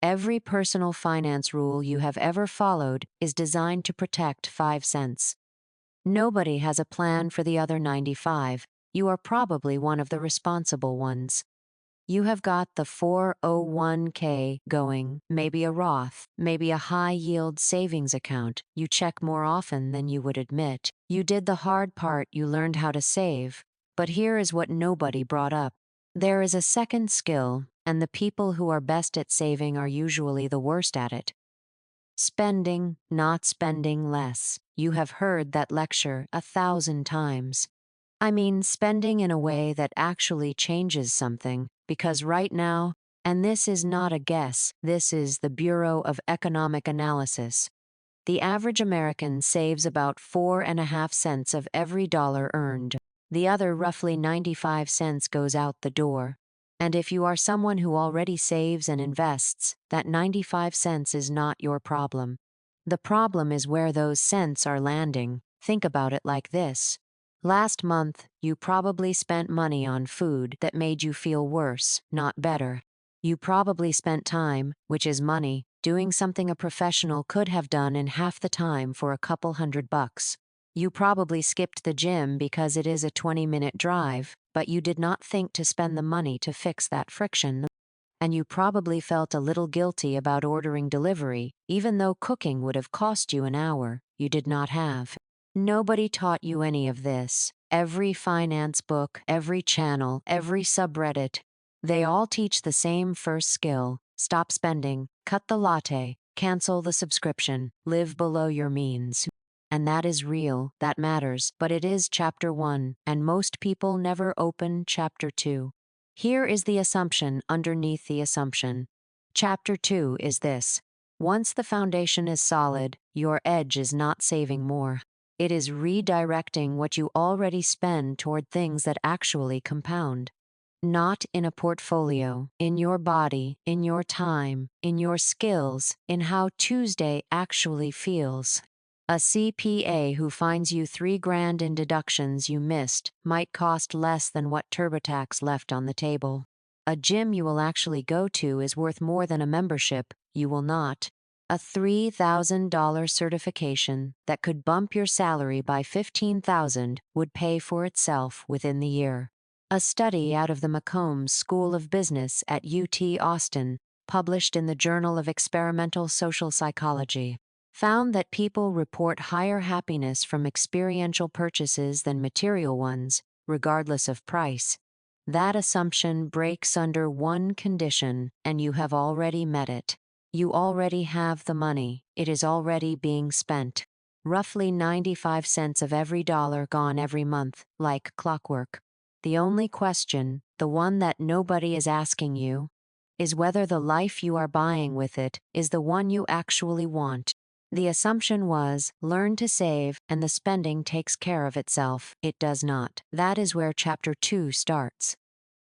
Every personal finance rule you have ever followed is designed to protect 5 cents. Nobody has a plan for the other 95. You are probably one of the responsible ones. You have got the 401k going, maybe a Roth, maybe a high-yield savings account you check more often than you would admit. You did the hard part, you learned how to save. But here is what nobody brought up. There is a second skill, and the people who are best at saving are usually the worst at it. Spending, not spending less. You have heard that lecture 1,000 times. I mean, spending in a way that actually changes something, because right now, and this is not a guess, this is the Bureau of Economic Analysis, the average American saves about 4.5 cents of every dollar earned. The other roughly 95 cents goes out the door. And if you are someone who already saves and invests, that 95 cents is not your problem. The problem is where those cents are landing. Think about it like this. Last month, you probably spent money on food that made you feel worse, not better. You probably spent time, which is money, doing something a professional could have done in half the time for a couple $100. You probably skipped the gym because it is a 20-minute drive, but you did not think to spend the money to fix that friction. And you probably felt a little guilty about ordering delivery, even though cooking would have cost you an hour you did not have. Nobody taught you any of this. Every finance book, every channel, every subreddit, they all teach the same first skill: stop spending, cut the latte, cancel the subscription, live below your means. And that is real, that matters, but it is chapter 1, and most people never open chapter 2. Here is the assumption underneath the assumption. Chapter 2 is this: once the foundation is solid, your edge is not saving more. It is redirecting what you already spend toward things that actually compound. Not in a portfolio, in your body, in your time, in your skills, in how Tuesday actually feels. A CPA who finds you $3,000 in deductions you missed might cost less than what TurboTax left on the table. A gym you will actually go to is worth more than a membership you will not. A $3,000 certification that could bump your salary by $15,000 would pay for itself within the year. A study out of the McCombs School of Business at UT Austin, published in the Journal of Experimental Social Psychology, found that people report higher happiness from experiential purchases than material ones, regardless of price. That assumption breaks under one condition, and you have already met it. You already have the money. It is already being spent. Roughly 95 cents of every dollar gone every month, like clockwork. The only question, the one that nobody is asking you, is whether the life you are buying with it is the one you actually want. The assumption was, learn to save, and the spending takes care of itself. It does not. That is where chapter 2 starts.